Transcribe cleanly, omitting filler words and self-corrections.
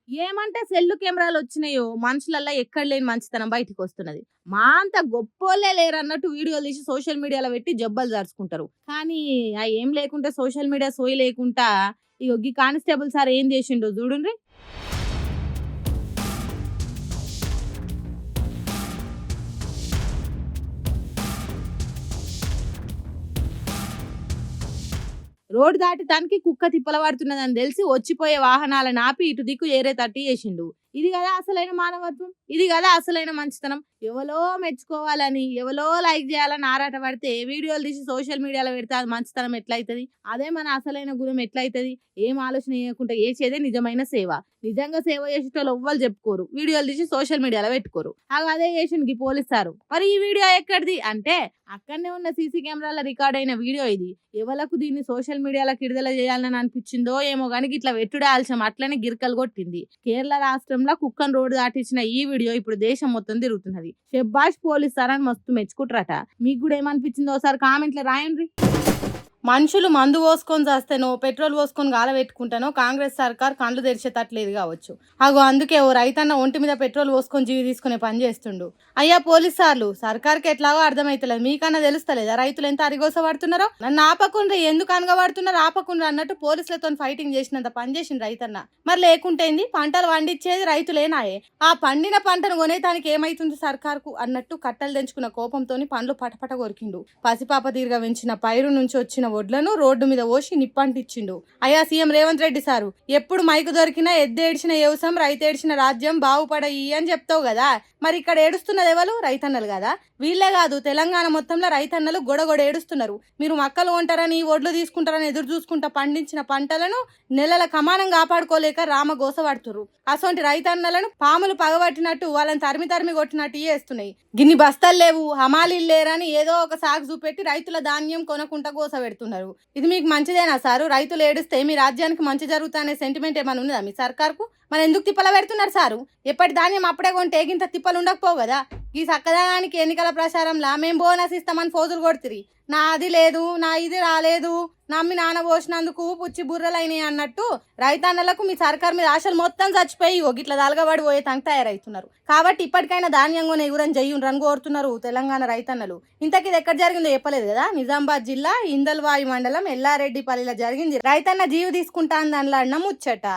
ఏమంటే సెల్లు కెమెరాలు వచ్చినాయో మనుషులల్లా ఎక్కడ లేని మంచితనం బయటికొస్తున్నది. మా అంత గొప్పోళ్ళే లేరన్నట్టు వీడియోలు తీసి సోషల్ మీడియాలో పెట్టి జబ్బలు జరుచుకుంటారు. కానీ ఏం లేకుంటే సోషల్ మీడియా సోయి లేకుంటా ఇగో గీ కానిస్టేబుల్ సార్ ఏం చేసిండో చూడుండ్రి. రోడ్డు దాటటానికి కుక్క తిప్పల పడుతున్నదని తెలిసి వచ్చిపోయే వాహనాలను ఆపి ఇటు దిక్కు ఏరేతట్టు చేసిండు. ఇది కదా అసలైన మానవత్వం, ఇది కదా అసలైన మంచితనం. ఎవలో మెచ్చుకోవాలని ఎవలో లైక్ చేయాలని ఆరాట పడితే వీడియోలు తీసి సోషల్ మీడియాలో పెడితే అది మంచితనం ఎట్లయితది? అదే మన అసలైన గుణం ఎట్లయితది? ఏం ఆలోచన చేయకుండా చేసేదే నిజమైన సేవ. నిజంగా సేవ చేసేటోళ్ళు ఎవ్వరు చెప్పుకోరు, వీడియోలు తీసి సోషల్ మీడియాలో పెట్టుకోరు. అదే చేసిండు ఈ పోలీస్ సారు. మరి ఈ వీడియో ఎక్కడిది అంటే అక్కడనే ఉన్న సీసీ కెమెరాల రికార్డ్ అయిన వీడియో ఇది. ఎవలకు దీన్ని సోషల్ మీడియాలోకి విడుదల చేయాలని అనిపించిందో ఏమో కానీ ఇట్లా వెట్టుడే ఆలస్యం అట్లనే గిరికలు కొట్టింది. కేరళ రాష్ట్రంలో కుక్కన్ రోడ్డు దాటించిన ఈ వీడియో ఇప్పుడు దేశం మొత్తం తిరుగుతున్నది. షెబ్బాష్ పోలీస్ సార్ అని మస్తు మెచ్చుకుంటారట. మీకు కూడా ఏమనిపించిందో ఒకసారి కామెంట్లో రాయండి. మనుషులు మందు పోసుకొని చేస్తేనో పెట్రోల్ పోసుకొని గాలబెట్టుకుంటానో కాంగ్రెస్ సర్కార్ కళ్ళు తెరిచేటట్లేదు కావచ్చు. అందుకే ఓ రైతన్న ఒంటి మీద పెట్రోల్ పోసుకొని జీవి తీసుకునే పని చేస్తుండు. అయ్యా పోలీస్ సార్లు, సర్కార్కి ఎట్లాగో అర్థమైతలేదు, మీకన్నా తెలుస్తలేదా రైతులు ఎంత అరిగోస పడుతున్నారో? నన్ను ఆపకుండా ఎందుకు అనగబడుతున్నారు, ఆపకుండా అన్నట్టు పోలీసులతో ఫైటింగ్ చేసినంత పని చేసిన రైతన్న. మరి లేకుంటేంది, పంటలు పండించేది రైతులేనాయే. ఆ పండిన పంటను కొనేదానికి ఏమైతుంది సర్కార్కు అన్నట్టు కట్టలు తెంచుకున్న కోపంతోని పండ్లు పటపట కొరికిండు. పసిపాప తీరుగా పెంచిన పైరు నుంచి వచ్చిన వడ్లను రోడ్డు మీద పోసి నిప్పంటిచ్చిండు. అయ్యా సీఎం రేవంత్ రెడ్డి సారు, ఎప్పుడు మైకు దొరికినా ఎద్దేడిచిన వ్యవసాయం రైతేడిచిన రాజ్యం బాగుపడయి అని చెప్తావు కదా. మరి ఇక్కడ ఏడుస్తున్నది ఎవరు? రైతన్నలు కదా. వీళ్ళే కాదు, తెలంగాణ మొత్తంలో రైతన్నలు గొడగొడ ఏడుస్తున్నారు. మీరు మక్కలు కొంటారని వడ్లు తీసుకుంటారని ఎదురు చూసుకుంటా పండించిన పంటలను నెలల కమానం కాపాడుకోలేక రామ గోసపడుతురు. అసొంటి రైతన్నలను పాములు పగబట్టినట్టు వాళ్ళని తరిమి తరిమి కొట్టినట్టు చేస్తున్నాయి. గిన్ని బస్తాలు లేవు, హమాలీలు లేరని ఏదో ఒక సాగు చూపెట్టి రైతుల ధాన్యం కొనకుండా గోస పెడుతున్నారు. ఇది మీకు మంచిదేనా సారు? రైతులు ఏడుస్తే మీ రాజ్యానికి మంచి జరుగుతా అనే సెంటిమెంట్ ఏమైనా ఉన్నదా మీ సర్కార్కు? మరి ఎందుకు తిప్పల పెడుతున్నారు సారు? ఎప్పటి ధాన్యం అప్పుడే కొంటే గింత తిప్పలు ఉండకపోవు కదా. ఈ చక్కదనానికి ఎన్నికల ప్రచారంలా మేము బోనస్ ఇస్తామని ఫోజులు కొడుతురి. నా అది లేదు, నా ఇది రాలేదు, నమ్మి నాన్న పోసినందుకు పుచ్చి బుర్రలైనాయి అన్నట్టు రైతన్నలకు మీ సర్కార్ మీద ఆశలు మొత్తం చచ్చిపోయి గిట్ల దలగబడి పోయే తంక తయారవుతున్నారు. కాబట్టి ఇప్పటికైనా ధాన్యం కొనే ఎగురని జయ్యుని రన్ కోరుతున్నారు తెలంగాణ రైతన్నలు. ఇంతకీ ఇది ఎక్కడ జరిగిందో చెప్పలేదు కదా. నిజామాబాద్ జిల్లా ఇందల్వాయి మండలం ఎల్లారెడ్డిపల్లిలో జరిగింది రైతన్న జీవి తీసుకుంటా అని దానిలో అన్న ముచ్చట.